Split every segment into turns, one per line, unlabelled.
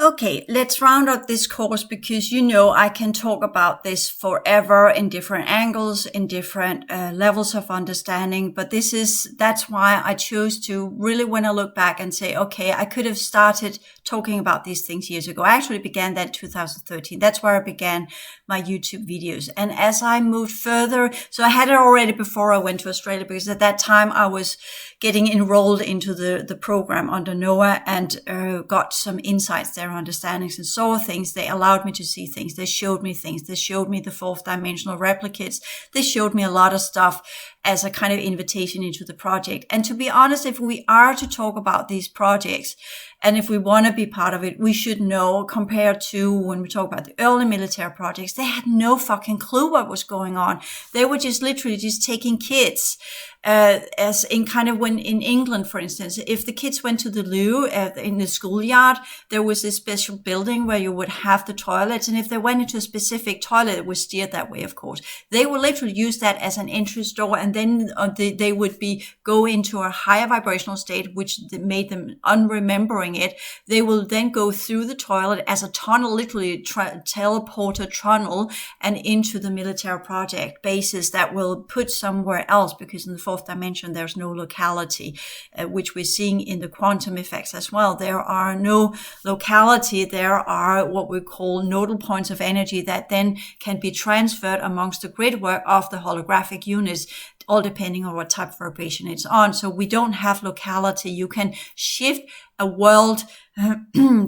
Okay, let's round up this course because I can talk about this forever in different angles, in different levels of understanding. But that's why I chose to really, when I look back and say, okay, I could have started talking about these things years ago. I actually began that in 2013. That's where I began my YouTube videos. And as I moved further, so I had it already before I went to Australia, because at that time I was getting enrolled into the program under NOAA and got some insights there, understandings, and saw things. They allowed me to see things. They showed me things. They showed me the fourth dimensional replicates. They showed me a lot of stuff as a kind of invitation into the project. And to be honest, if we are to talk about these projects, and if we want to be part of it, we should know, compared to when we talk about the early military projects, they had no fucking clue what was going on. They were just literally just taking kids, as in kind of when in England, for instance, if the kids went to the loo in the schoolyard, there was this special building where you would have the toilets. And if they went into a specific toilet, it was steered that way, of course. They would literally use that as an entrance door, and then they would go into a higher vibrational state, which made them unremembering it. They will then go through the toilet as a tunnel, literally teleporter tunnel, and into the military project bases that will put somewhere else, because in the fourth dimension there's no locality, which we're seeing in the quantum effects as well. There are no locality. There are what we call nodal points of energy that then can be transferred amongst the grid work of the holographic units, all depending on what type of vibration it's on. So we don't have locality. You can shift a world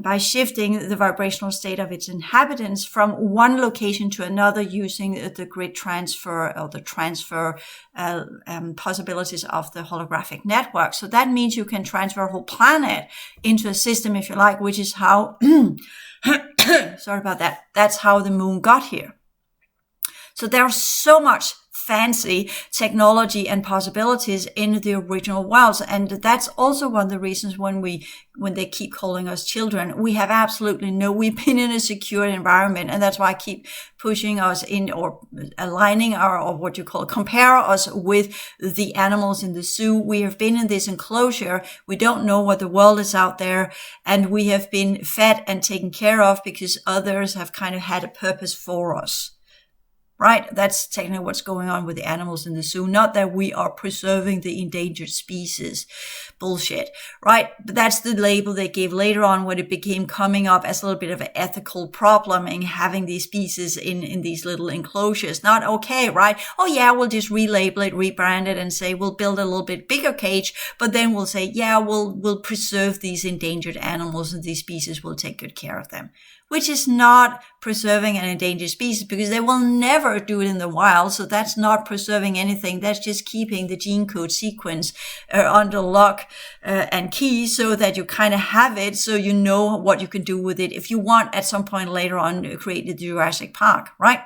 by shifting the vibrational state of its inhabitants from one location to another using the grid transfer, or the transfer possibilities of the holographic network. So that means you can transfer a whole planet into a system, if you like, which is how, sorry about that, that's how the moon got here. So there's so much fancy technology and possibilities in the original worlds. And that's also one of the reasons when they keep calling us children, we have absolutely we've been in a secure environment. And that's why I keep pushing us in, or aligning or what you call, compare us with the animals in the zoo. We have been in this enclosure. We don't know what the world is out there. And we have been fed and taken care of because others have kind of had a purpose for us. Right? That's technically what's going on with the animals in the zoo. Not that we are preserving the endangered species. Bullshit. Right? But that's the label they gave later on when it became coming up as a little bit of an ethical problem in having these species in these little enclosures. Not okay, right? Oh yeah, we'll just relabel it, rebrand it, and say we'll build a little bit bigger cage, but then we'll say, yeah, we'll preserve these endangered animals and these species, we'll take good care of them. Which is not preserving an endangered species, because they will never do it in the wild. So that's not preserving anything. That's just keeping the gene code sequence under lock and key, so that you kind of have it, so you know what you can do with it if you want at some point later on to create the Jurassic Park, right?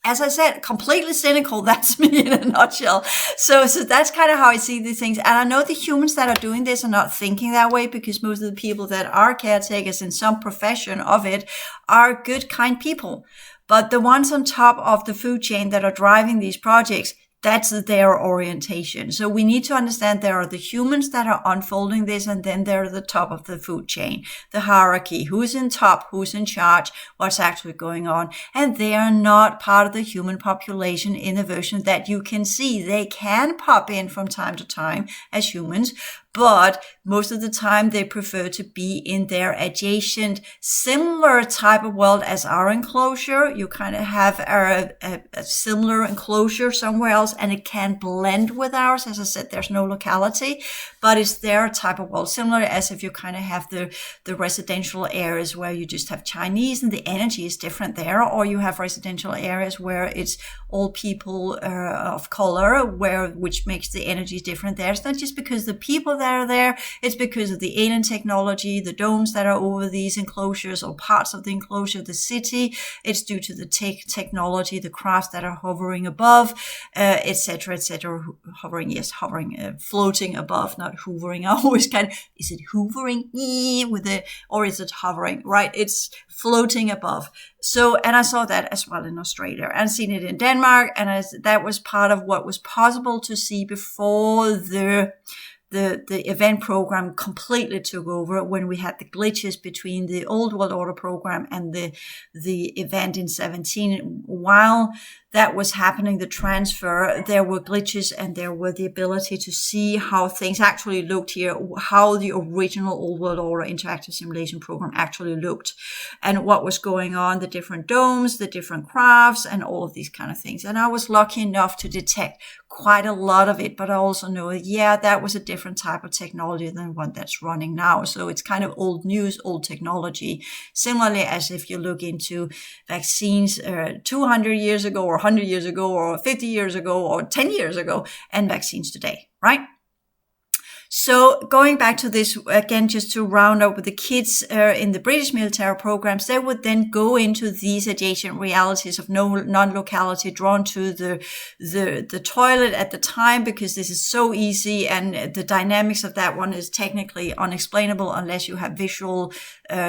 As I said, completely cynical. That's me in a nutshell. So that's kind of how I see these things. And I know the humans that are doing this are not thinking that way, because most of the people that are caretakers in some profession of it are good, kind people. But the ones on top of the food chain that are driving these projects, that's their orientation. So we need to understand there are the humans that are unfolding this, and then they're the top of the food chain, the hierarchy, who's in top, who's in charge, what's actually going on. And they are not part of the human population in the version that you can see. They can pop in from time to time as humans, but most of the time they prefer to be in their adjacent, similar type of world as our enclosure. You kind of have a similar enclosure somewhere else, and it can blend with ours. As I said, there's no locality, but it's their type of world, similar as if you kind of have the residential areas where you just have Chinese and the energy is different there, or you have residential areas where it's all people of color, which makes the energy different there. It's not just because the people that are there, it's because of the alien technology, the domes that are over these enclosures or parts of the enclosure, the city. It's due to the technology, the crafts that are hovering above, etc., etc. Hovering, floating above, not hoovering. I always is it hoovering with it, or is it hovering? Right, it's floating above. So, and I saw that as well in Australia, and seen it in Denmark, and that was part of what was possible to see before the the event program completely took over when we had the glitches between the old world order program and the event in 17. While that was happening, the transfer, there were glitches and there were the ability to see how things actually looked here, how the original old world order interactive simulation program actually looked, and what was going on, the different domes, the different crafts, and all of these kind of things. And I was lucky enough to detect quite a lot of it, but I also know, yeah, that was a different type of technology than what that's running now. So it's kind of old news, old technology. Similarly, as if you look into vaccines 200 years ago or 100 years ago or 50 years ago or 10 years ago and vaccines today, right? So going back to this again, just to round up with the kids in the British military programs, they would then go into these adjacent realities of non-locality, drawn to the toilet at the time, because this is so easy, and the dynamics of that one is technically unexplainable unless you have visual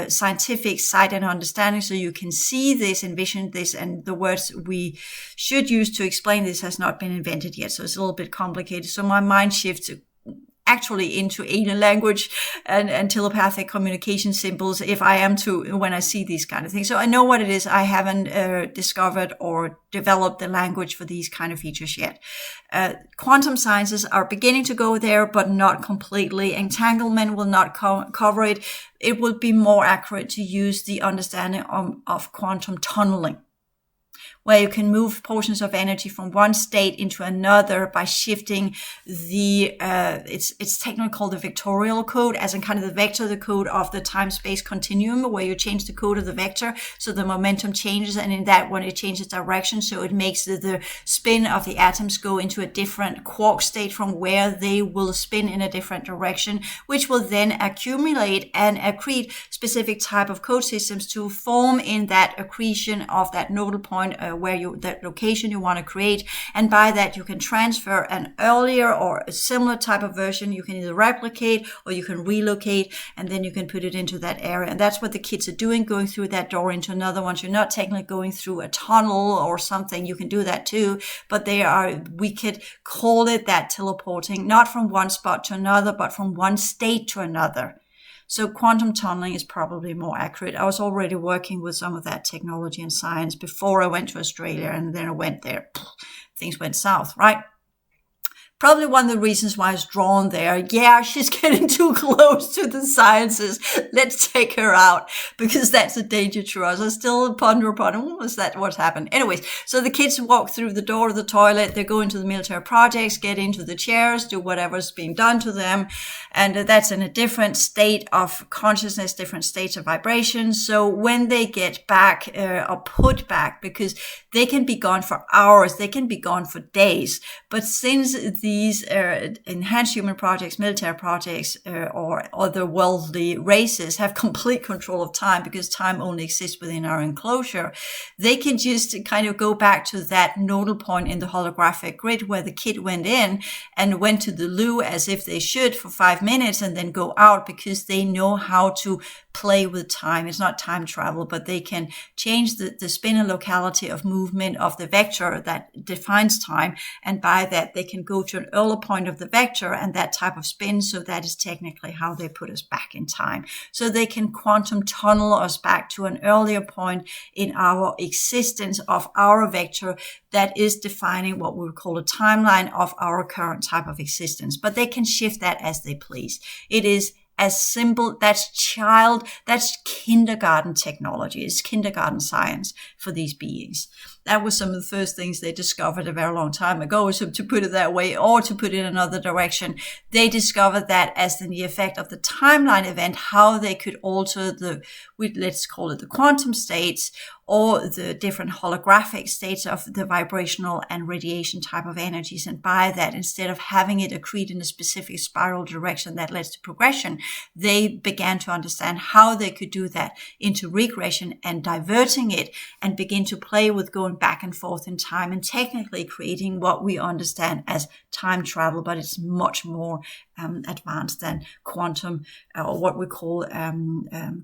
scientific sight and understanding, so you can see this, envision this, and the words we should use to explain this has not been invented yet, so it's a little bit complicated. So my mind shifts actually into alien language and telepathic communication symbols if I am to, when I see these kind of things. So I know what it is. I haven't discovered or developed the language for these kind of features yet. Quantum sciences are beginning to go there, but not completely. Entanglement will not cover it. It would be more accurate to use the understanding of quantum tunneling, where you can move portions of energy from one state into another by shifting the, it's technically called the vectorial code, as in kind of the vector, the code of the time-space continuum, where you change the code of the vector, so the momentum changes, and in that one it changes direction, so it makes the spin of the atoms go into a different quark state from where they will spin in a different direction, which will then accumulate and accrete specific type of code systems to form in that accretion of that nodal point, that location you want to create. And by that, you can transfer an earlier or a similar type of version. You can either replicate or you can relocate, and then you can put it into that area. And that's what the kids are doing, going through that door into another one. So you're not technically going through a tunnel or something. You can do that too, but we could call it that teleporting, not from one spot to another, but from one state to another. So quantum tunneling is probably more accurate. I was already working with some of that technology and science before I went to Australia, and then I went there. Things went south, right? Probably one of the reasons why I was drawn there. Yeah, she's getting too close to the sciences. Let's take her out, because that's a danger to us. I still ponder upon, was that what happened? Anyways, so the kids walk through the door of the toilet. They go into the military projects, get into the chairs, do whatever's being done to them. And that's in a different state of consciousness, different states of vibration. So when they get back or put back, because they can be gone for hours, they can be gone for days. But since these enhanced human projects, military projects, or otherworldly races have complete control of time, because time only exists within our enclosure, they can just kind of go back to that nodal point in the holographic grid where the kid went in and went to the loo as if they should for 5 minutes, and then go out, because they know how to play with time. It's not time travel, but they can change the spin and locality of movement of the vector that defines time. And by that, they can go to an earlier point of the vector and that type of spin. So that is technically how they put us back in time. So they can quantum tunnel us back to an earlier point in our existence of our vector that is defining what we would call a timeline of our current type of existence. But they can shift that as they please. It is as simple, that's kindergarten technology. It's kindergarten science for these beings. That was some of the first things they discovered a very long time ago. So to put it that way, or to put it in another direction, they discovered that as the effect of the timeline event, how they could alter let's call it the quantum states, or the different holographic states of the vibrational and radiation type of energies. And by that, instead of having it accrete in a specific spiral direction that leads to progression, they began to understand how they could do that into regression and diverting it, and begin to play with going going back and forth in time and technically creating what we understand as time travel, but it's much more advanced than quantum, or what we call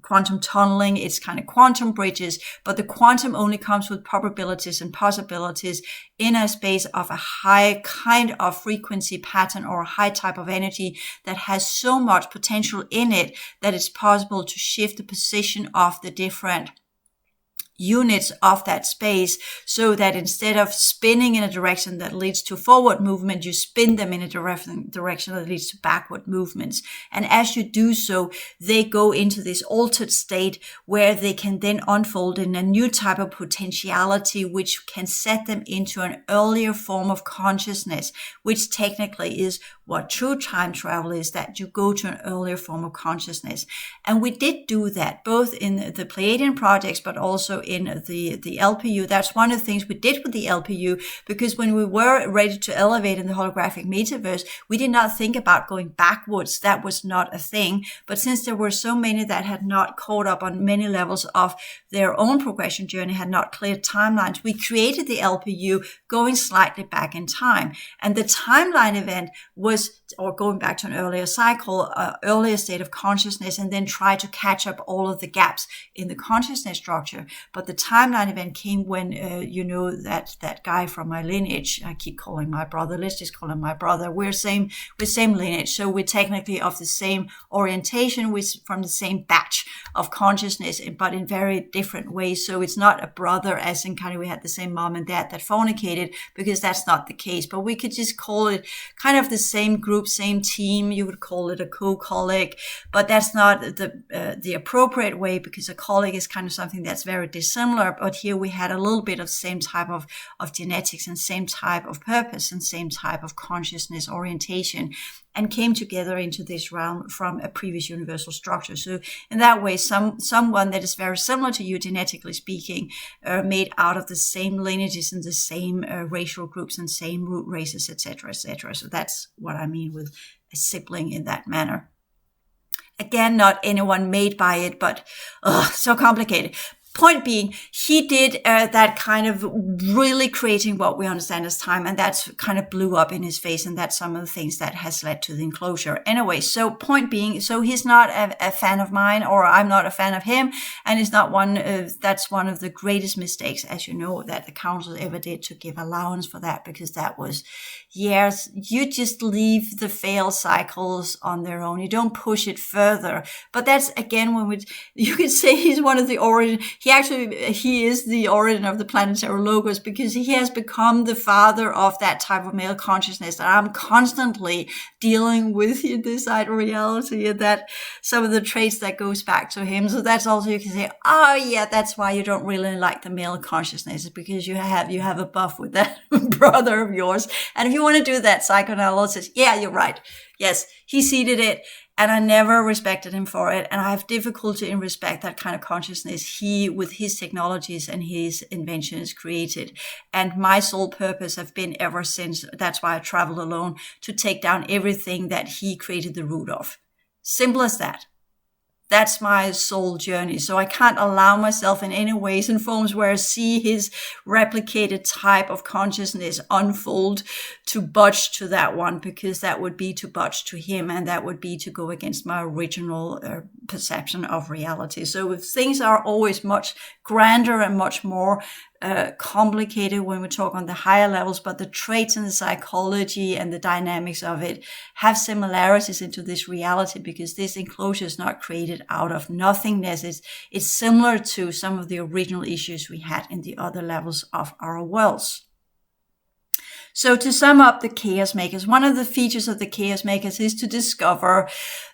quantum tunneling. It's kind of quantum bridges, but the quantum only comes with probabilities and possibilities in a space of a high kind of frequency pattern or a high type of energy that has so much potential in it that it's possible to shift the position of the different units of that space, so that instead of spinning in a direction that leads to forward movement, you spin them in a direction that leads to backward movements. And as you do so, they go into this altered state where they can then unfold in a new type of potentiality, which can set them into an earlier form of consciousness, which technically is what true time travel is, that you go to an earlier form of consciousness. And we did do that both in the Pleiadian projects, but also in the LPU. That's one of the things we did with the LPU, because when we were ready to elevate in the holographic metaverse, we did not think about going backwards. That was not a thing. But since there were so many that had not caught up on many levels of their own progression journey, had not cleared timelines, we created the LPU going slightly back in time. And the timeline event was, or going back to an earlier cycle, earlier state of consciousness, and then try to catch up all of the gaps in the consciousness structure. But the timeline event came when, that guy from my lineage, I keep calling my brother, let's just call him my brother. We're same lineage. So we're technically of the same orientation, we're from the same batch of consciousness, but in very different ways. So it's not a brother as in kind of we had the same mom and dad that fornicated, because that's not the case. But we could just call it kind of the same group, same team. You would call it a co-colleague, but that's not the appropriate way, because a colleague is kind of something that's very dissimilar. But here we had a little bit of same type of genetics and same type of purpose and same type of consciousness orientation, and came together into this realm from a previous universal structure. So in that way, someone that is very similar to you, genetically speaking, made out of the same lineages and the same racial groups and same root races, etc., etc. So that's what I mean with a sibling in that manner. Again, not anyone made by it, but so complicated. Point being, he did that kind of really creating what we understand as time, and that's kind of blew up in his face, and that's some of the things that has led to the enclosure. Anyway, so point being, so he's not a fan of mine, or I'm not a fan of him, and he's not that's one of the greatest mistakes, as you know, that the council ever did, to give allowance for that, because that was years. You just leave the fail cycles on their own. You don't push it further. But that's, again, you could say he's one of the origin. He is the origin of the planetary logos, because he has become the father of that type of male consciousness that I'm constantly dealing with in this side of reality, and that some of the traits that goes back to him. So that's also, you can say, oh yeah, that's why you don't really like the male consciousness, because you have a buff with that brother of yours. And if you want to do that psychoanalysis, yeah, you're right. Yes, he seeded it. And I never respected him for it. And I have difficulty in respect that kind of consciousness he, with his technologies and his inventions, created. And my sole purpose have been ever since, that's why I traveled alone, to take down everything that he created the root of. Simple as that. That's my soul journey. So I can't allow myself in any ways and forms where I see his replicated type of consciousness unfold to budge to that one, because that would be to budge to him, and that would be to go against my original perception of reality. So if things are always much grander and much more complicated when we talk on the higher levels, but the traits and the psychology and the dynamics of it have similarities into this reality, because this enclosure is not created out of nothingness. It's similar to some of the original issues we had in the other levels of our worlds. So to sum up the chaos makers, one of the features of the chaos makers is to discover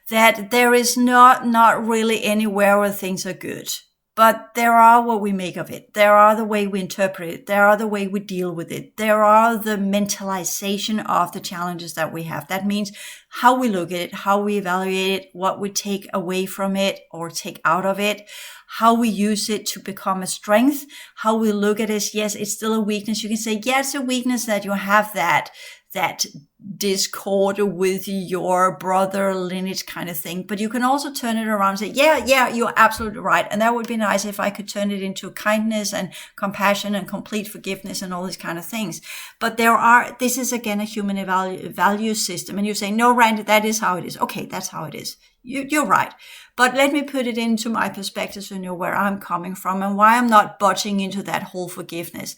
that there is not really anywhere where things are good. But there are what we make of it. There are the way we interpret it. There are the way we deal with it. There are the mentalization of the challenges that we have. That means how we look at it, how we evaluate it, what we take away from it or take out of it, how we use it to become a strength, how we look at it. Yes, it's still a weakness. You can say, yeah, it's a weakness that you have that that discord with your brother lineage kind of thing. But you can also turn it around and say, yeah, you're absolutely right. And that would be nice if I could turn it into kindness and compassion and complete forgiveness and all these kind of things. But this is again a human value system. And you say, no, Randy, that is how it is. Okay, that's how it is. You're right. But let me put it into my perspective so you know where I'm coming from and why I'm not butting into that whole forgiveness.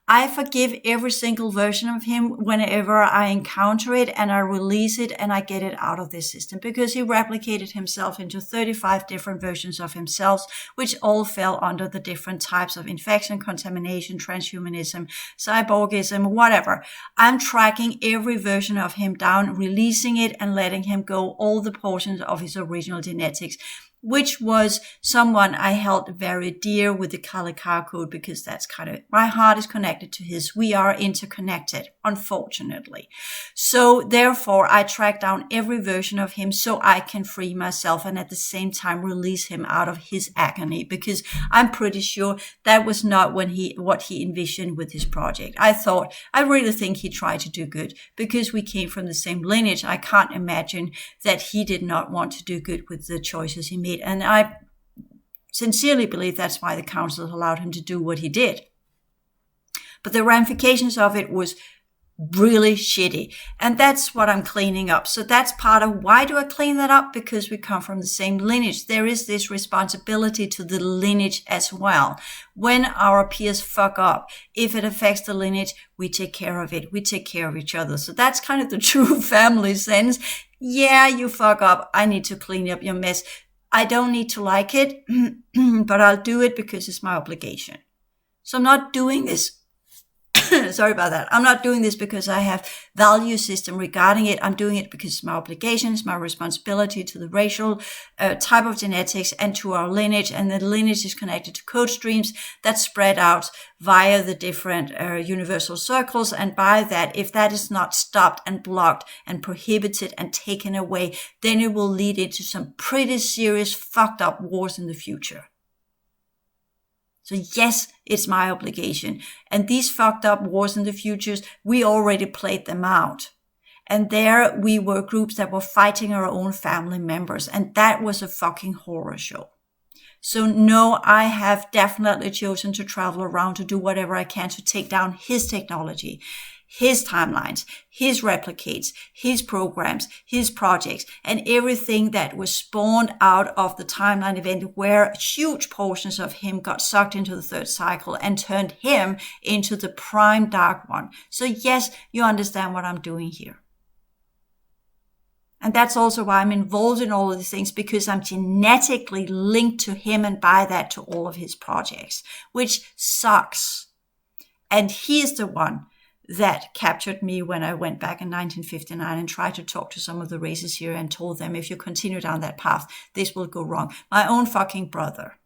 I forgive every single version of him whenever I encounter it, and I release it and I get it out of this system, because he replicated himself into 35 different versions of himself, which all fell under the different types of infection, contamination, transhumanism, cyborgism, whatever. I'm tracking every version of him down, releasing it and letting him go, all the portions of his original genetics, which was someone I held very dear with the Kali Ka code, because that's kind of, my heart is connected to his. We are interconnected, unfortunately. So therefore, I track down every version of him so I can free myself and at the same time release him out of his agony, because I'm pretty sure that was not what he envisioned with his project. I really think he tried to do good, because we came from the same lineage. I can't imagine that he did not want to do good with the choices he made. And I sincerely believe that's why the council allowed him to do what he did. But the ramifications of it was really shitty. And that's what I'm cleaning up. So that's part of why do I clean that up? Because we come from the same lineage. There is this responsibility to the lineage as well. When our peers fuck up, if it affects the lineage, we take care of it. We take care of each other. So that's kind of the true family sense. Yeah, you fuck up. I need to clean up your mess. I don't need to like it, but I'll do it because it's my obligation. So I'm not doing this. Sorry about that. I'm not doing this because I have value system regarding it. I'm doing it because it's my obligation, it's my responsibility to the racial type of genetics and to our lineage. And the lineage is connected to code streams that spread out via the different universal circles. And by that, if that is not stopped and blocked and prohibited and taken away, then it will lead into some pretty serious fucked up wars in the future. So yes, it's my obligation. And these fucked up wars in the futures, we already played them out. And there we were groups that were fighting our own family members. And that was a fucking horror show. So no, I have definitely chosen to travel around to do whatever I can to take down his technology, his timelines, his replicates, his programs, his projects, and everything that was spawned out of the timeline event where huge portions of him got sucked into the third cycle and turned him into the prime dark one. So yes, you understand what I'm doing here. And that's also why I'm involved in all of these things, because I'm genetically linked to him and by that to all of his projects, which sucks. And he's the one that captured me when I went back in 1959 and tried to talk to some of the races here and told them, if you continue down that path, this will go wrong. My own fucking brother.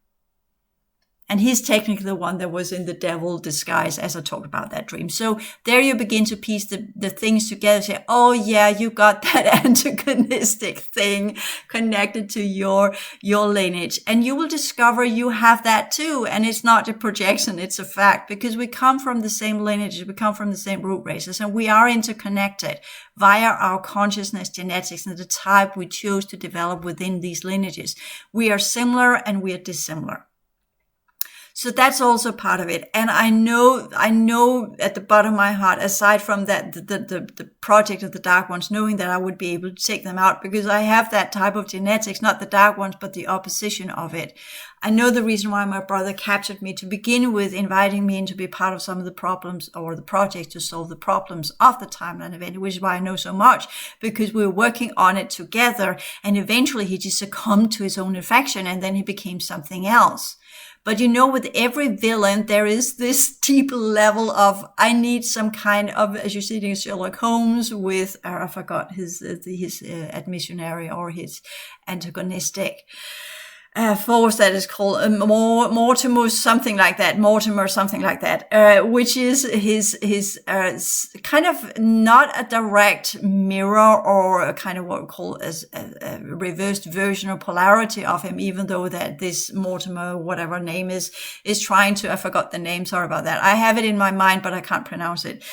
And he's technically the one that was in the devil disguise as I talked about that dream. So there you begin to piece the things together. Say, oh yeah, you got that antagonistic thing connected to your lineage. And you will discover you have that too. And it's not a projection, it's a fact, because we come from the same lineages, we come from the same root races, and we are interconnected via our consciousness, genetics, and the type we choose to develop within these lineages. We are similar and we are dissimilar. So that's also part of it. And I know at the bottom of my heart, aside from that, the project of the dark ones, knowing that I would be able to take them out because I have that type of genetics, not the dark ones, but the opposition of it. I know the reason why my brother captured me to begin with, inviting me in to be part of some of the problems or the project to solve the problems of the timeline event, which is why I know so much, because we were working on it together. And eventually he just succumbed to his own infection and then he became something else. But you know, with every villain, there is this deep level of, I need some kind of, as you see in Sherlock Holmes with, I forgot his admissionary or his antagonistic force that is called Mortimer, something like that, which is his kind of not a direct mirror or a kind of what we call as a reversed version or polarity of him, even though that this Mortimer, whatever name is trying to, I forgot the name, sorry about that. I have it in my mind, but I can't pronounce it.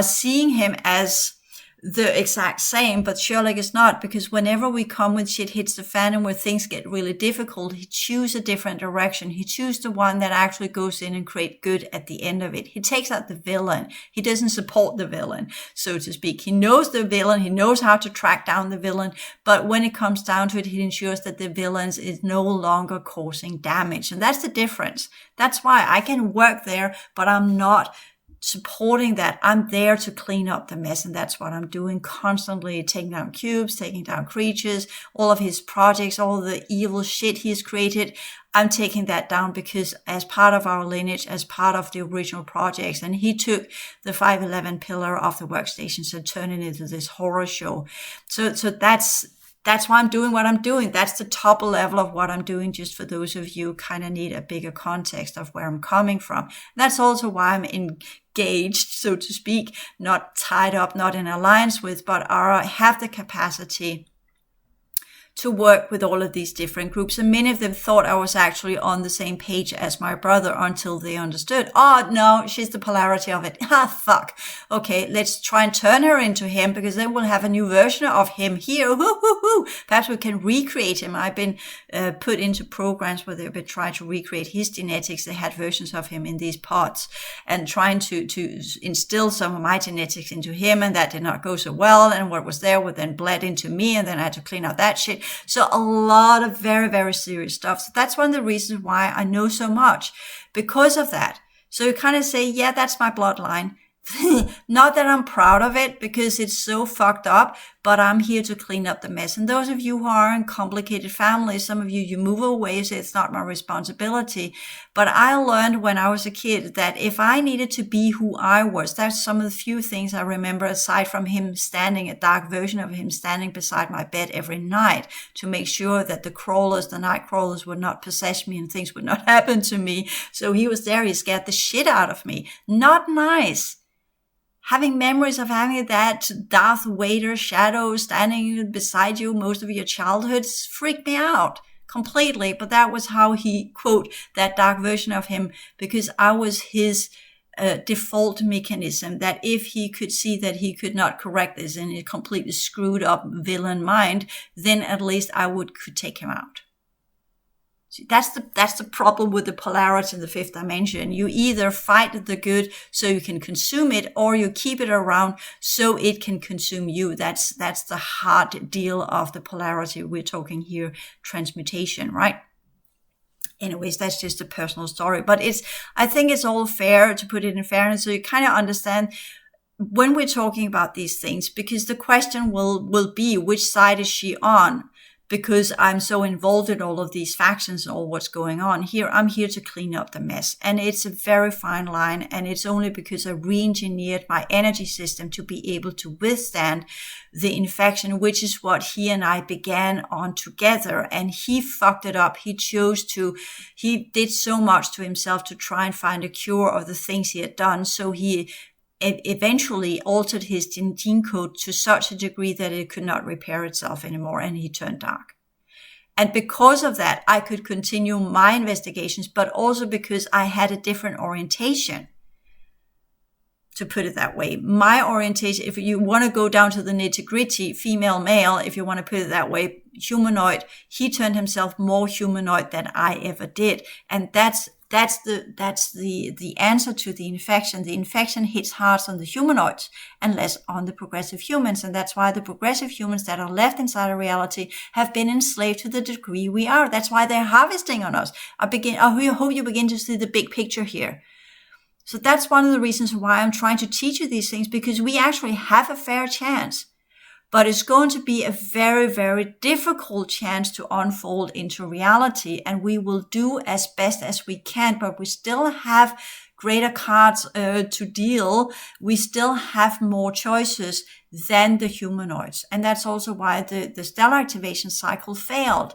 Seeing him as the exact same, but Sherlock is not, because whenever we come when shit hits the fan and where things get really difficult, he chooses a different direction. He chooses the one that actually goes in and create good at the end of it. He takes out the villain. He doesn't support the villain, so to speak. He knows the villain. He knows how to track down the villain, but when it comes down to it, he ensures that the villain is no longer causing damage. And that's the difference. That's why I can work there, but I'm not supporting that. I'm there to clean up the mess, and that's what I'm doing constantly, taking down cubes, taking down creatures, all of his projects, all the evil shit he's created. I'm taking that down because as part of our lineage, as part of the original projects, and he took the 511 pillar of the workstations and turned it into this horror show. So that's why I'm doing what I'm doing. That's the top level of what I'm doing, just for those of you who kind of need a bigger context of where I'm coming from. And that's also why I'm engaged, so to speak, not tied up, not in alliance with, but have the capacity to work with all of these different groups. And many of them thought I was actually on the same page as my brother until they understood, oh no, she's the polarity of it. Ah, fuck. Okay, let's try and turn her into him, because then we'll have a new version of him here. Perhaps we can recreate him. I've been put into programs where they've been trying to recreate his genetics. They had versions of him in these pots and trying to instill some of my genetics into him, and that did not go so well. And what was there would then bled into me, and then I had to clean out that shit. So a lot of very, very serious stuff. So that's one of the reasons why I know so much, because of that. So you kind of say, yeah, that's my bloodline. Not that I'm proud of it, because it's so fucked up, but I'm here to clean up the mess. And those of you who are in complicated families, some of you move away, so it's not my responsibility. But I learned when I was a kid that if I needed to be who I was, that's some of the few things I remember, aside from him standing, a dark version of him standing beside my bed every night to make sure that the night crawlers would not possess me and things would not happen to me. So he was there. He scared the shit out of me. Not nice. Having memories of having that Darth Vader shadow standing beside you most of your childhoods freaked me out completely. But that was how he, quote, that dark version of him, because I was his default mechanism, that if he could see that he could not correct this in a completely screwed up villain mind, then at least I could take him out. See, that's the problem with the polarity in the fifth dimension. You either fight the good so you can consume it, or you keep it around so it can consume you. That's the hard deal of the polarity. We're talking here transmutation, right? Anyways, that's just a personal story, but I think it's all fair to put it in fairness, so you kind of understand when we're talking about these things, because the question will be, which side is she on? Because I'm so involved in all of these factions and all what's going on here. I'm here to clean up the mess. And it's a very fine line. And it's only because I re-engineered my energy system to be able to withstand the infection, which is what he and I began on together. And he fucked it up. He did so much to himself to try and find a cure of the things he had done. So he eventually altered his gene code to such a degree that it could not repair itself anymore, and he turned dark. And because of that, I could continue my investigations, but also because I had a different orientation, to put it that way. My orientation, if you want to go down to the nitty-gritty, female, male, if you want to put it that way, humanoid, he turned himself more humanoid than I ever did. And that's the answer to the infection. The infection hits hard on the humanoids and less on the progressive humans. And that's why the progressive humans that are left inside of reality have been enslaved to the degree we are. That's why they're harvesting on us. I hope you begin to see the big picture here. So that's one of the reasons why I'm trying to teach you these things, because we actually have a fair chance. But it's going to be a very, very difficult chance to unfold into reality. And we will do as best as we can, but we still have greater cards to deal. We still have more choices than the humanoids. And that's also why the stellar activation cycle failed.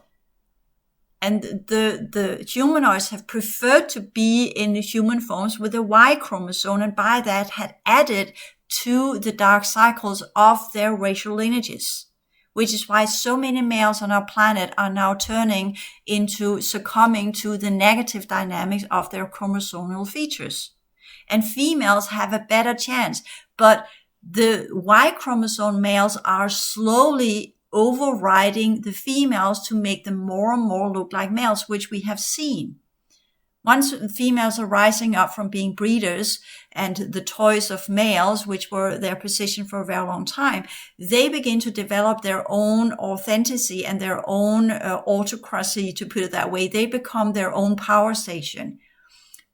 And the humanoids have preferred to be in the human forms with a Y chromosome, and by that had added to the dark cycles of their racial lineages, which is why so many males on our planet are now succumbing to the negative dynamics of their chromosomal features. And females have a better chance, but the Y chromosome males are slowly overriding the females to make them more and more look like males, which we have seen. Once females are rising up from being breeders and the toys of males, which were their position for a very long time, they begin to develop their own authenticity and their own autocracy, to put it that way. They become their own power station.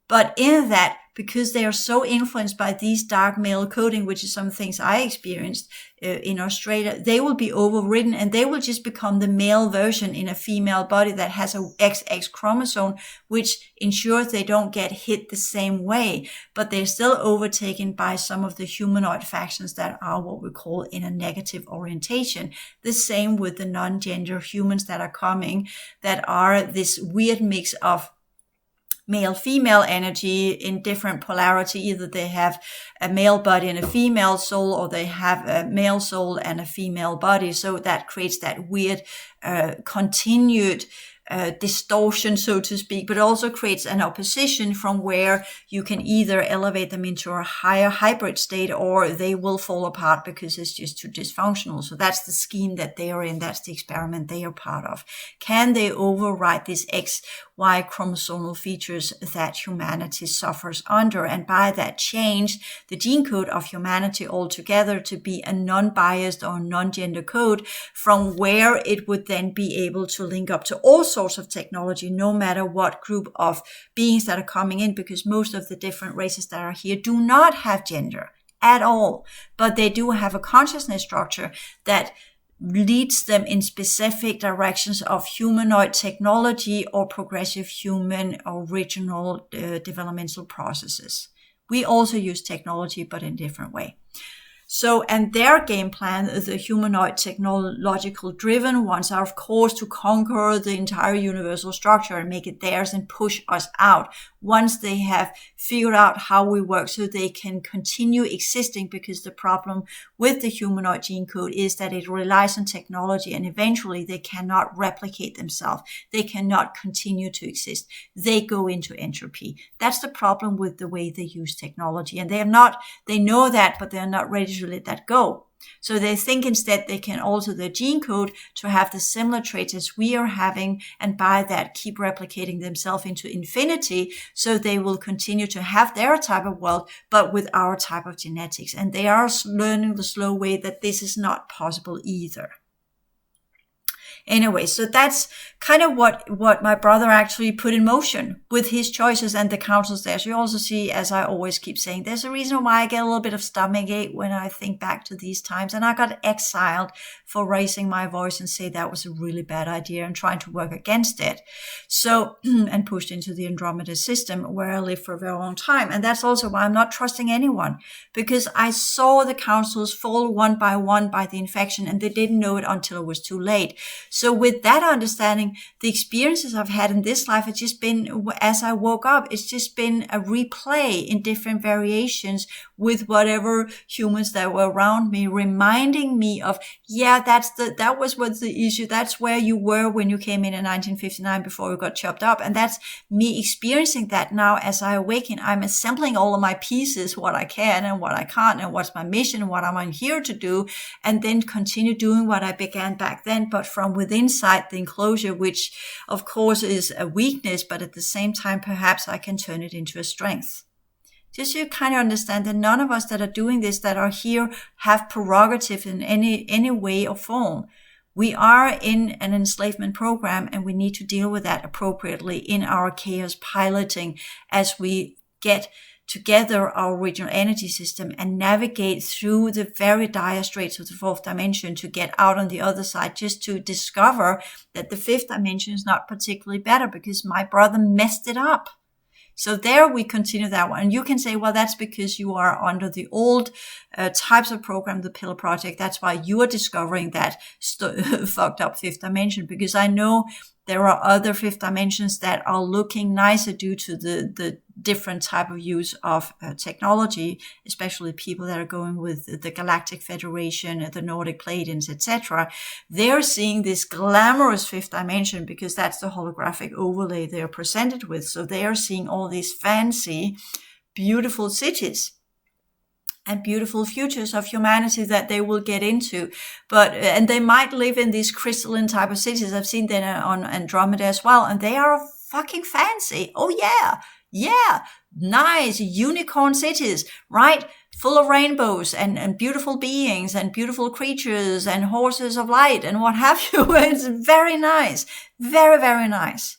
But in that, because they are so influenced by these dark male coding, which is some things I experienced in Australia, they will be overridden and they will just become the male version in a female body that has a XX chromosome, which ensures they don't get hit the same way. But they're still overtaken by some of the humanoid factions that are what we call in a negative orientation. The same with the non-gender humans that are coming, that are this weird mix of male-female energy in different polarity. Either they have a male body and a female soul, or they have a male soul and a female body. So that creates that weird continued distortion, so to speak, but also creates an opposition from where you can either elevate them into a higher hybrid state, or they will fall apart because it's just too dysfunctional. So that's the scheme that they are in. That's the experiment they are part of. Can they override these XY chromosomal features that humanity suffers under, and by that change the gene code of humanity altogether to be a non-biased or non-gender code, from where it would then be able to link up to all sorts of technology, no matter what group of beings that are coming in, because most of the different races that are here do not have gender at all, but they do have a consciousness structure that leads them in specific directions of humanoid technology or progressive human original developmental processes. We also use technology, but in a different way. So, and their game plan, the humanoid technological driven ones, are of course to conquer the entire universal structure and make it theirs and push us out once they have figured out how we work, so they can continue existing. Because the problem with the humanoid gene code is that it relies on technology, and eventually they cannot replicate themselves. They cannot continue to exist. They go into entropy. That's the problem with the way they use technology. And they know that, but they're not ready to let that go. So they think instead they can alter their gene code to have the similar traits as we are having, and by that keep replicating themselves into infinity, so they will continue to have their type of world, but with our type of genetics. And they are learning the slow way that this is not possible either. Anyway, so that's kind of what my brother actually put in motion with his choices and the councils there. So you also see, as I always keep saying, there's a reason why I get a little bit of stomachache when I think back to these times. And I got exiled for raising my voice and say that was a really bad idea and trying to work against it. So, and pushed into the Andromeda system where I lived for a very long time. And that's also why I'm not trusting anyone, because I saw the councils fall one by one by the infection, and they didn't know it until it was too late. So with that understanding, the experiences I've had in this life, it's just been, as I woke up, it's just been a replay in different variations with whatever humans that were around me, reminding me of, yeah, that was what's the issue. That's where you were when you came in 1959 before you got chopped up. And that's me experiencing that now as I awaken. I'm assembling all of my pieces, what I can and what I can't, and what's my mission, what I'm here to do, and then continue doing what I began back then, but from within inside the enclosure, which of course is a weakness, but at the same time, perhaps I can turn it into a strength. Just so you kind of understand that none of us that are doing this, that are here, have prerogative in any way or form. We are in an enslavement program, and we need to deal with that appropriately in our chaos piloting as we get together our original energy system and navigate through the very dire straits of the fourth dimension to get out on the other side, just to discover that the fifth dimension is not particularly better because my brother messed it up. So there we continue that one. And you can say, well, that's because you are under the old types of program, the Pillar Project. That's why you are discovering that fucked up fifth dimension, because I know there are other fifth dimensions that are looking nicer due to the different type of use of technology, especially people that are going with the Galactic Federation, the Nordic Pleiadians, etc. They're seeing this glamorous fifth dimension because that's the holographic overlay they're presented with. So they are seeing all these fancy, beautiful cities. and beautiful futures of humanity that they will get into. And they might live in these crystalline type of cities. I've seen them on Andromeda as well, and they are fucking fancy. Oh yeah, nice unicorn cities, right? Full of rainbows and beautiful beings and beautiful creatures and horses of light and what have you. It's very nice. Very, very nice.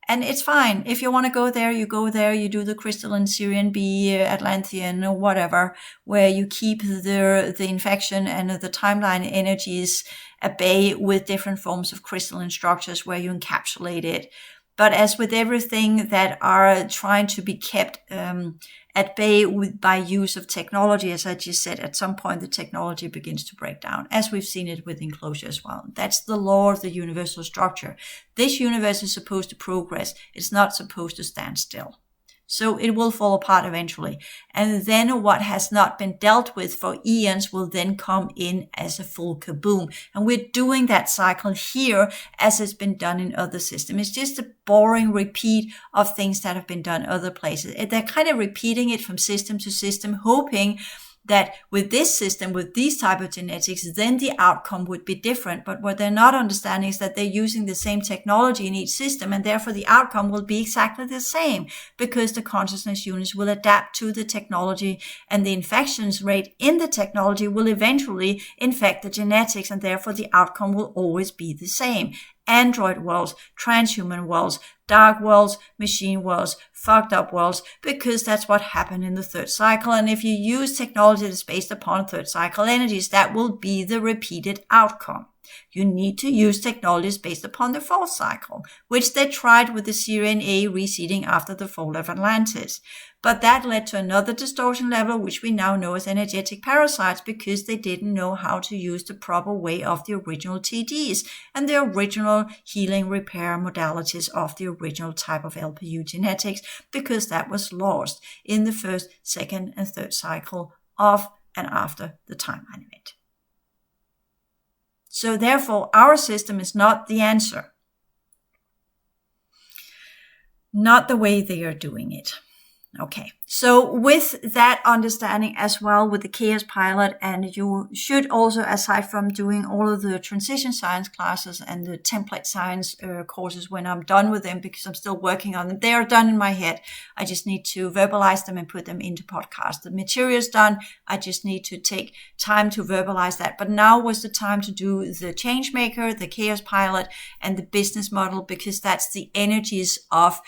And it's fine. If you want to go there, you go there, you do the crystalline Syrian bee, Atlantean or whatever, where you keep the infection and the timeline energies at bay with different forms of crystalline structures where you encapsulate it. But as with everything that are trying to be kept at bay by use of technology, as I just said, at some point the technology begins to break down, as we've seen it with enclosure as well. That's the law of the universal structure. This universe is supposed to progress. It's not supposed to stand still. So it will fall apart eventually. And then what has not been dealt with for eons will then come in as a full kaboom. And we're doing that cycle here as it's been done in other systems. It's just a boring repeat of things that have been done other places. They're kind of repeating it from system to system, hoping that with this system, with these type of genetics, then the outcome would be different. But what they're not understanding is that they're using the same technology in each system, and therefore the outcome will be exactly the same, because the consciousness units will adapt to the technology, and the infections rate in the technology will eventually infect the genetics, and therefore the outcome will always be the same. Android worlds, transhuman worlds, dark worlds, machine worlds, fucked up worlds, because that's what happened in the third cycle. And if you use technology that's based upon third cycle energies, that will be the repeated outcome. You need to use technologies based upon the fourth cycle, which they tried with the Syrian A reseeding after the fall of Atlantis. But that led to another distortion level, which we now know as energetic parasites, because they didn't know how to use the proper way of the original TDs and the original healing repair modalities of the original type of LPU genetics, because that was lost in the first, second, and third cycle of and after the timeline event. So therefore, our system is not the answer. Not the way they are doing it. Okay, so with that understanding as well with the Chaos Pilot, and you should also, aside from doing all of the transition science classes and the template science courses when I'm done with them, because I'm still working on them, they are done in my head. I just need to verbalize them and put them into podcast. The material is done. I just need to take time to verbalize that. But now was the time to do the changemaker, the Chaos Pilot, and the business model, because that's the energies of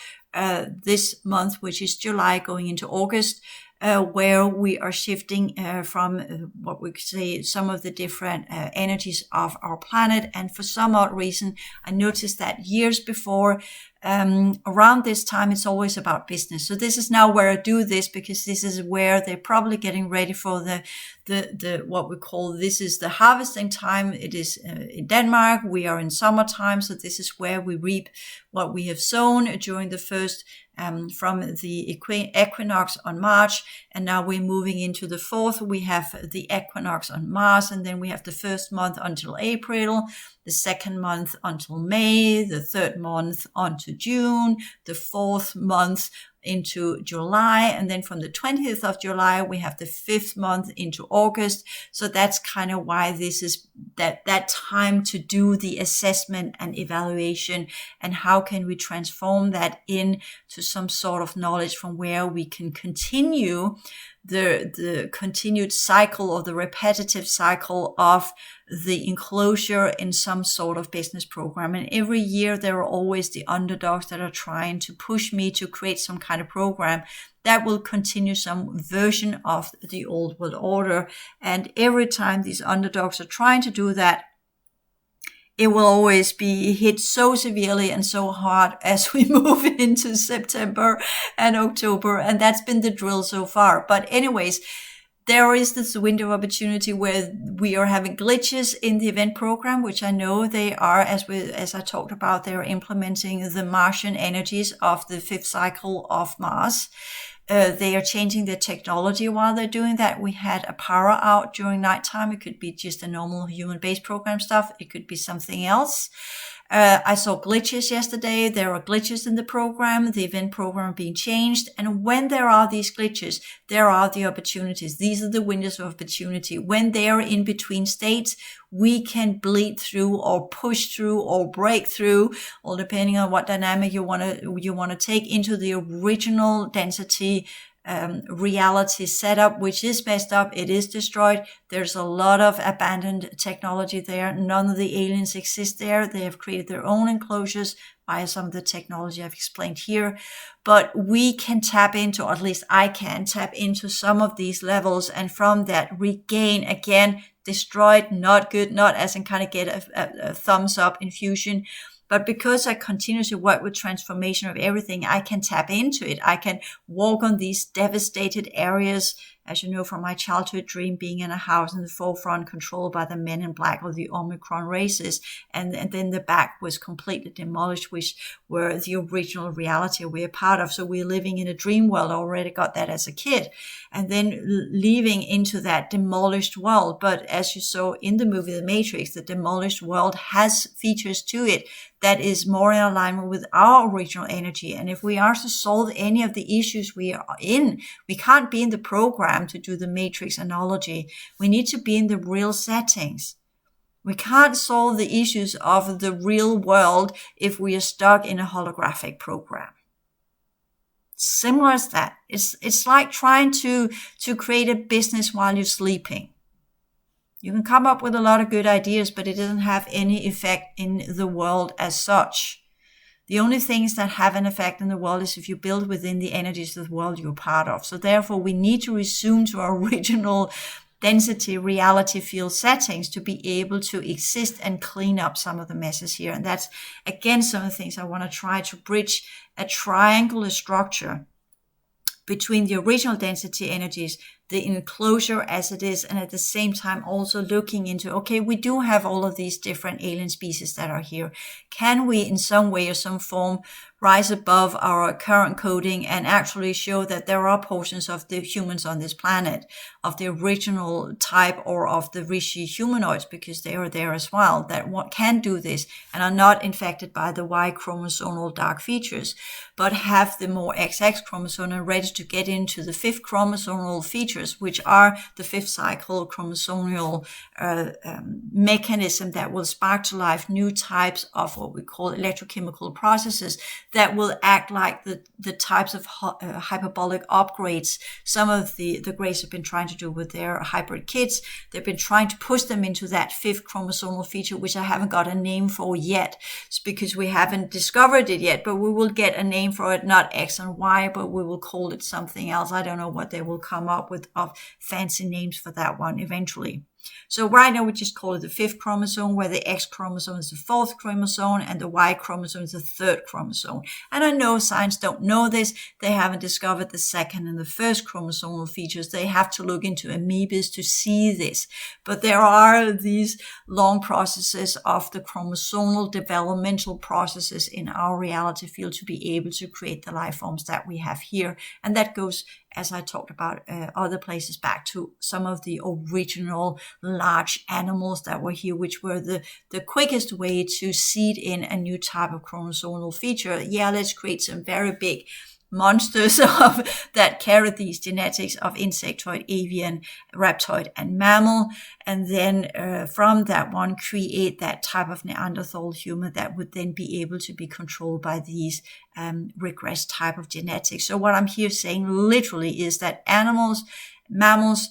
this month, which is July going into August, where we are shifting from what we could say some of the different energies of our planet. And for some odd reason, I noticed that years before, around this time, it's always about business. So this is now where I do this, because this is where they're probably getting ready for the what we call, this is the harvesting time. It is in Denmark. We are in summertime. So this is where we reap what we have sown during the first from the equinox on March, and now we're moving into the fourth. We have the equinox on Mars, and then we have the first month until April, the second month until May, the third month onto June, the fourth month into July, and then from the 20th of July we have the fifth month into August. So that's kind of why this is that time to do the assessment and evaluation, and how can we transform that into some sort of knowledge from where we can continue the continued cycle, or the repetitive cycle of the enclosure in some sort of business program. And every year there are always the underdogs that are trying to push me to create some kind of program that will continue some version of the old world order. And every time these underdogs are trying to do that, it will always be hit so severely and so hard as we move into September and October. And that's been the drill so far. But anyways, there is this window of opportunity where we are having glitches in the event program, which I know they are, as I talked about, they're implementing the Martian energies of the fifth cycle of Mars. They are changing the technology while they're doing that. We had a power out during nighttime. It could be just a normal human-based program stuff. It could be something else. I saw glitches yesterday. There are glitches in the program, the event program being changed. And when there are these glitches, there are the opportunities. These are the windows of opportunity. When they are in between states, we can bleed through or push through or break through, all depending on what dynamic you want to take into the original density reality setup, which is messed up. It is destroyed. There's a lot of abandoned technology there. None of the aliens exist there. They have created their own enclosures via some of the technology I've explained here. But we can tap into, or at least I can tap into some of these levels, and from that regain, again, destroyed, not good, not as in kind of get a thumbs up infusion. But because I continuously work with transformation of everything, I can tap into it. I can walk on these devastated areas, as you know, from my childhood dream, being in a house in the forefront controlled by the men in black or the Omicron races. And then the back was completely demolished, which were the original reality we're a part of. So we're living in a dream world. I already got that as a kid. And then leaving into that demolished world. But as you saw in the movie The Matrix, the demolished world has features to it that is more in alignment with our original energy. And if we are to solve any of the issues we are in, we can't be in the program to do the Matrix analogy. We need to be in the real settings. We can't solve the issues of the real world if we are stuck in a holographic program. Similar as that. It's like trying to create a business while you're sleeping. You can come up with a lot of good ideas, but it doesn't have any effect in the world as such. The only things that have an effect in the world is if you build within the energies of the world you're part of. So therefore, we need to resume to our original density reality field settings to be able to exist and clean up some of the messes here. And that's, again, some of the things I want to try to bridge a triangular structure between the original density energies, the enclosure as it is, and at the same time also looking into, okay, we do have all of these different alien species that are here. Can we in some way or some form rise above our current coding and actually show that there are portions of the humans on this planet, of the original type or of the Rishi humanoids, because they are there as well, that can do this and are not infected by the Y chromosomal dark features, but have the more XX chromosome and ready to get into the fifth chromosomal features, which are the fifth cycle chromosomal mechanism that will spark to life new types of what we call electrochemical processes that will act like the types of hyperbolic upgrades some of the Greys have been trying to do with their hybrid kids. They've been trying to push them into that fifth chromosomal feature, which I haven't got a name for yet. It's because we haven't discovered it yet, but we will get a name for it, not X and Y, but we will call it something else. I don't know what they will come up with of fancy names for that one eventually. So right now we just call it the fifth chromosome, where the X chromosome is the fourth chromosome and the Y chromosome is the third chromosome. And I know science don't know this. They haven't discovered the second and the first chromosomal features. They have to look into amoebas to see this. But there are these long processes of the chromosomal developmental processes in our reality field to be able to create the life forms that we have here. And that goes, as I talked about other places, back to some of the original large animals that were here, which were the quickest way to seed in a new type of chromosomal feature. Yeah, let's create some very big monsters of that carry these genetics of insectoid, avian, reptoid, and mammal, and then from that one create that type of Neanderthal human that would then be able to be controlled by these regressed type of genetics. So what I'm here saying literally is that animals, mammals,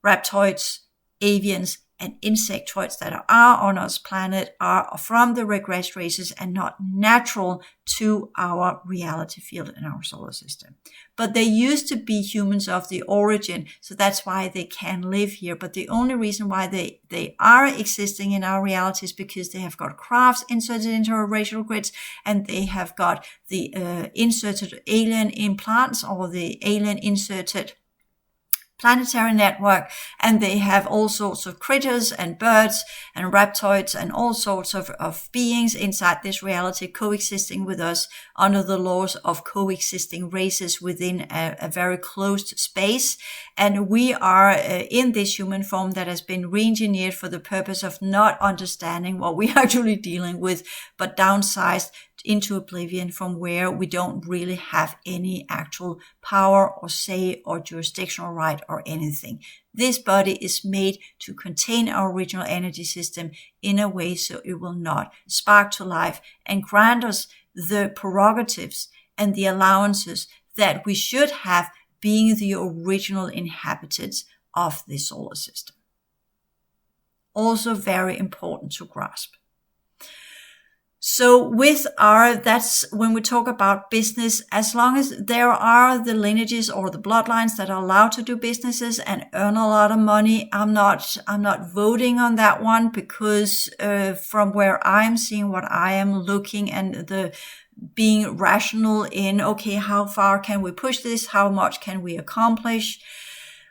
reptoids, avians, and insectoids that are on our planet are from the regressed races and not natural to our reality field in our solar system. But they used to be humans of the origin, so that's why they can live here. But the only reason why they are existing in our reality is because they have got crafts inserted into our racial grids, and they have got the inserted alien implants or the alien inserted planetary network, and they have all sorts of critters and birds and reptoids and all sorts of beings inside this reality coexisting with us under the laws of coexisting races within a very closed space. And we are in this human form that has been re-engineered for the purpose of not understanding what we're actually dealing with, but downsized into oblivion, from where we don't really have any actual power or say or jurisdictional right or anything. This body is made to contain our original energy system in a way so it will not spark to life and grant us the prerogatives and the allowances that we should have, being the original inhabitants of the solar system. Also very important to grasp. So that's when we talk about business, as long as there are the lineages or the bloodlines that are allowed to do businesses and earn a lot of money, I'm not voting on that one, because from where I'm seeing what I am looking and the being rational in, okay, how far can we push this? How much can we accomplish?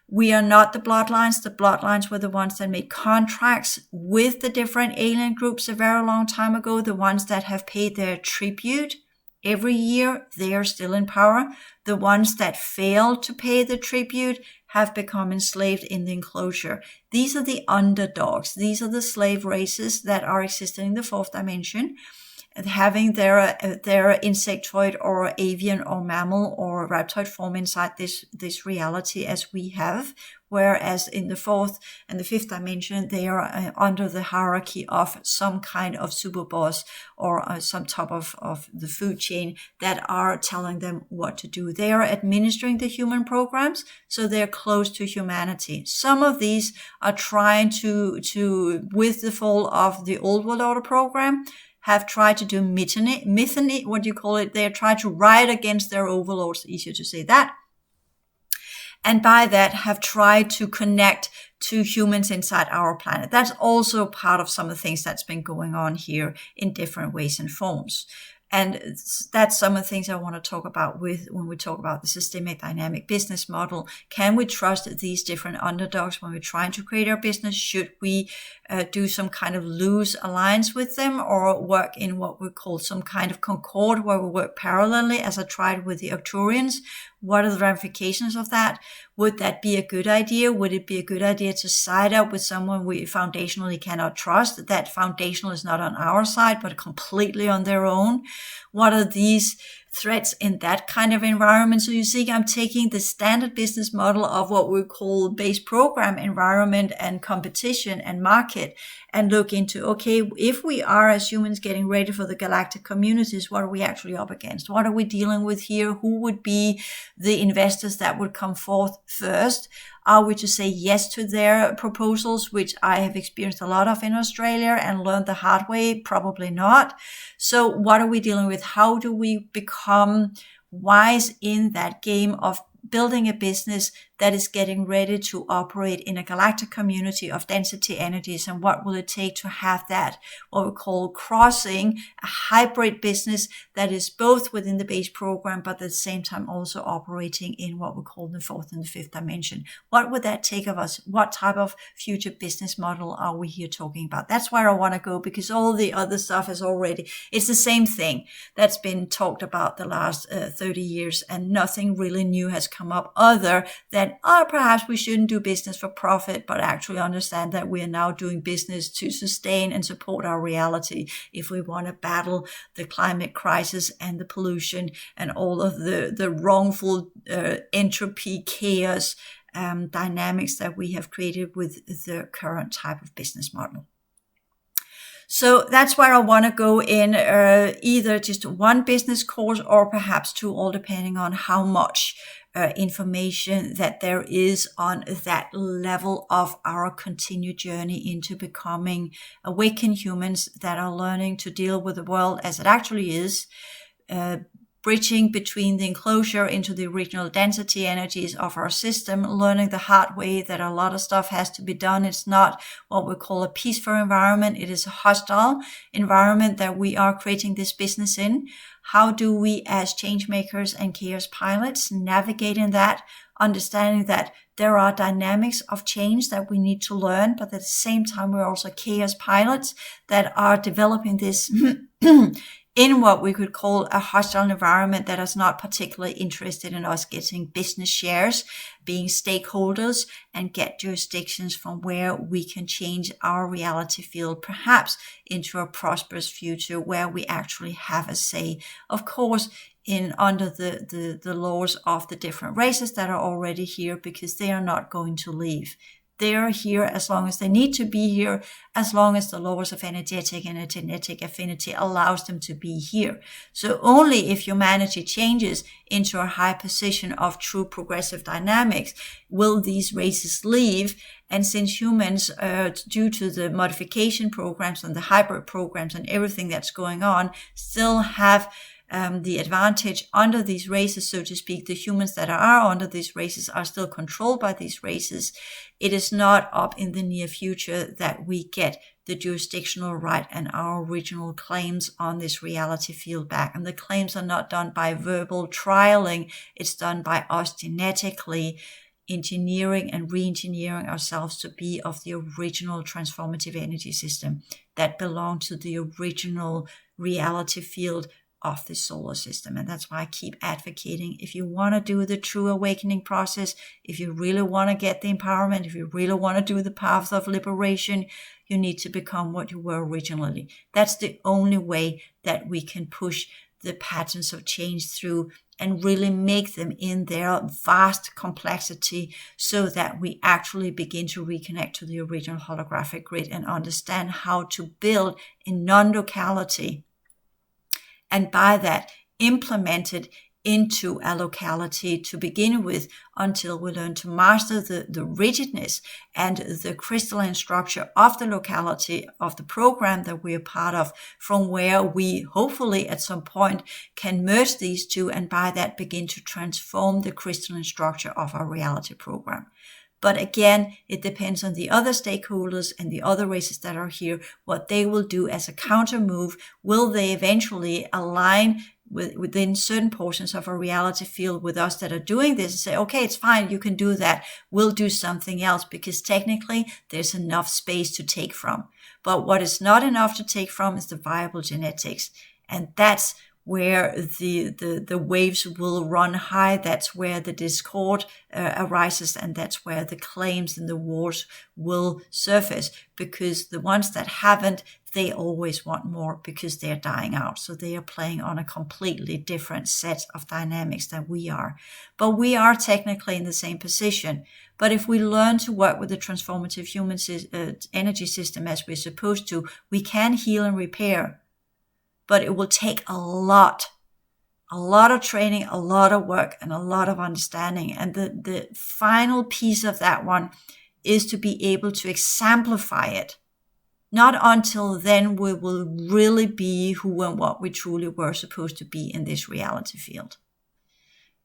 We are not the bloodlines. The bloodlines were the ones that made contracts with the different alien groups a very long time ago, the ones that have paid their tribute every year. They are still in power. The ones that failed to pay the tribute have become enslaved in the enclosure. These are the underdogs. These are the slave races that are existing in the fourth dimension, having their insectoid or avian or mammal or reptoid form inside this reality as we have, whereas in the fourth and the fifth dimension they are under the hierarchy of some kind of super boss or some top of the food chain that are telling them what to do. They are administering the human programs, so they're close to humanity. Some of these are trying to with the fall of the old world order program, have tried to do metheny, what do you call it? They are trying to ride against their overlords, easier to say that. And by that have tried to connect to humans inside our planet. That's also part of some of the things that's been going on here in different ways and forms. And that's some of the things I want to talk about when we talk about the systemic dynamic business model. Can we trust these different underdogs when we're trying to create our business? Should we do some kind of loose alliance with them, or work in what we call some kind of concord where we work parallelly, as I tried with the Arcturians? What are the ramifications of that? Would that be a good idea? Would it be a good idea to side up with someone we foundationally cannot trust? That foundational is not on our side, but completely on their own. What are these threats in that kind of environment? So you see, I'm taking the standard business model of what we call base program environment and competition and market, and look into, okay, if we are as humans getting ready for the galactic communities, what are we actually up against? What are we dealing with here? Who would be the investors that would come forth first? Are we to say yes to their proposals, which I have experienced a lot of in Australia and learned the hard way? Probably not. So what are we dealing with? How do we become wise in that game of building a business that is getting ready to operate in a galactic community of density energies? And what will it take to have that, what we call crossing, a hybrid business that is both within the base program, but at the same time also operating in what we call the fourth and the fifth dimension? What would that take of us? What type of future business model are we here talking about? That's where I want to go, because all the other stuff is already, it's the same thing that's been talked about the last 30 years, and nothing really new has come up other than, perhaps we shouldn't do business for profit, but actually understand that we are now doing business to sustain and support our reality if we want to battle the climate crisis and the pollution and all of the wrongful entropy, chaos dynamics that we have created with the current type of business model. So that's where I want to go in, either just one business course or perhaps two, all depending on how much information that there is on that level of our continued journey into becoming awakened humans that are learning to deal with the world as it actually is, bridging between the enclosure into the original density energies of our system, learning the hard way that a lot of stuff has to be done. It's not what we call a peaceful environment. It is a hostile environment that we are creating this business in. How do we as change makers and chaos pilots navigate in that, understanding that there are dynamics of change that we need to learn, but at the same time, we're also chaos pilots that are developing this in what we could call a hostile environment that is not particularly interested in us getting business shares, being stakeholders, and get jurisdictions from where we can change our reality field, perhaps into a prosperous future where we actually have a say. Of course, under the laws of the different races that are already here, because they are not going to leave. They are here as long as they need to be here, as long as the laws of energetic and genetic affinity allows them to be here. So only if humanity changes into a high position of true progressive dynamics will these races leave. And since humans, due to the modification programs and the hybrid programs and everything that's going on, still have the advantage under these races, so to speak, the humans that are under these races are still controlled by these races. It is not up in the near future that we get the jurisdictional right and our original claims on this reality field back. And the claims are not done by verbal trialing. It's done by us genetically engineering and re-engineering ourselves to be of the original transformative energy system that belong to the original reality field of the solar system. And that's why I keep advocating, if you want to do the true awakening process, if you really want to get the empowerment, if you really want to do the path of liberation, you need to become what you were originally. That's the only way that we can push the patterns of change through and really make them in their vast complexity, so that we actually begin to reconnect to the original holographic grid and understand how to build in non-locality, and by that implemented into a locality to begin with, until we learn to master the rigidness and the crystalline structure of the locality of the program that we are part of, from where we hopefully at some point can merge these two, and by that begin to transform the crystalline structure of our reality program. But again, it depends on the other stakeholders and the other races that are here, what they will do as a counter move. Will they eventually align within certain portions of our reality field with us that are doing this and say, okay, it's fine, you can do that. We'll do something else, because technically there's enough space to take from. But what is not enough to take from is the viable genetics. And that's where the waves will run high. That's where the discord arises, and that's where the claims and the wars will surface, because the ones that haven't, they always want more because they're dying out. So they are playing on a completely different set of dynamics than we are. But we are technically in the same position. But if we learn to work with the transformative human energy system as we're supposed to, we can heal and repair. But it will take a lot of training, a lot of work, and a lot of understanding. And the final piece of that one is to be able to exemplify it. Not until then we will really be who and what we truly were supposed to be in this reality field.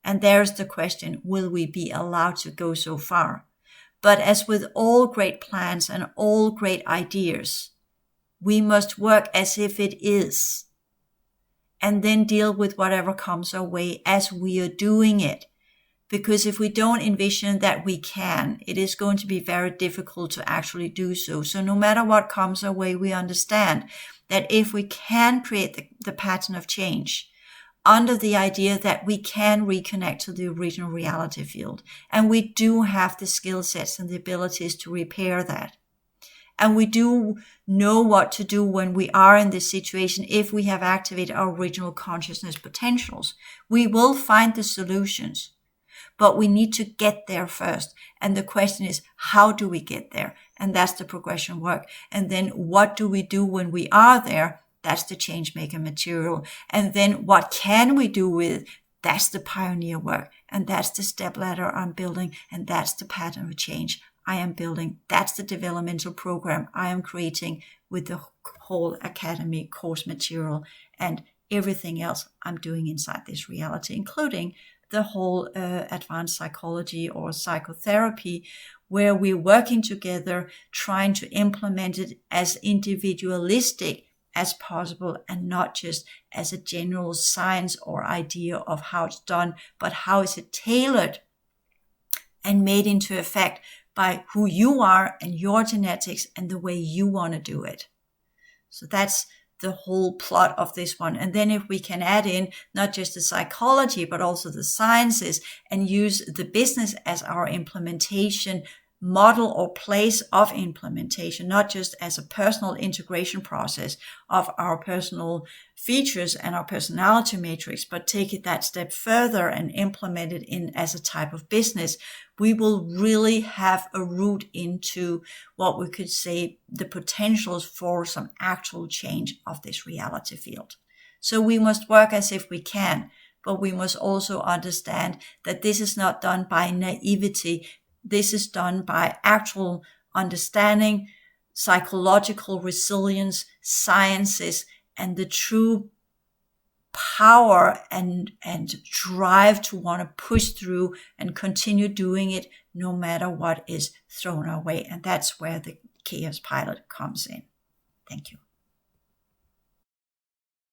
And there's the question, will we be allowed to go so far? But as with all great plans and all great ideas, we must work as if it is, and then deal with whatever comes our way as we are doing it. Because if we don't envision that we can, it is going to be very difficult to actually do so. So no matter what comes our way, we understand that if we can create the pattern of change under the idea that we can reconnect to the original reality field, and we do have the skill sets and the abilities to repair that, and we do know what to do when we are in this situation, if we have activated our original consciousness potentials, we will find the solutions. But we need to get there first. And the question is, how do we get there? And that's the progression work. And then what do we do when we are there? That's the changemaker material. And then what can we do with? That's the pioneer work. And that's the step ladder I'm building. And that's the pattern of change I am building. That's the developmental program I am creating with the whole academy course material and everything else I'm doing inside this reality, including the whole advanced psychology or psychotherapy, where we're working together, trying to implement it as individualistic as possible and not just as a general science or idea of how it's done, but how is it tailored and made into effect by who you are and your genetics and the way you want to do it. So that's the whole plot of this one. And then if we can add in not just the psychology, but also the sciences and use the business as our implementation model or place of implementation, not just as a personal integration process of our personal features and our personality matrix, but take it that step further and implement it in as a type of business, we will really have a route into what we could say the potentials for some actual change of this reality field. So we must work as if we can, but we must also understand that this is not done by naivety. This is done by actual understanding, psychological resilience, sciences, and the true power and drive to want to push through and continue doing it no matter what is thrown our way. And that's where the Chaos Pilot comes in. Thank you.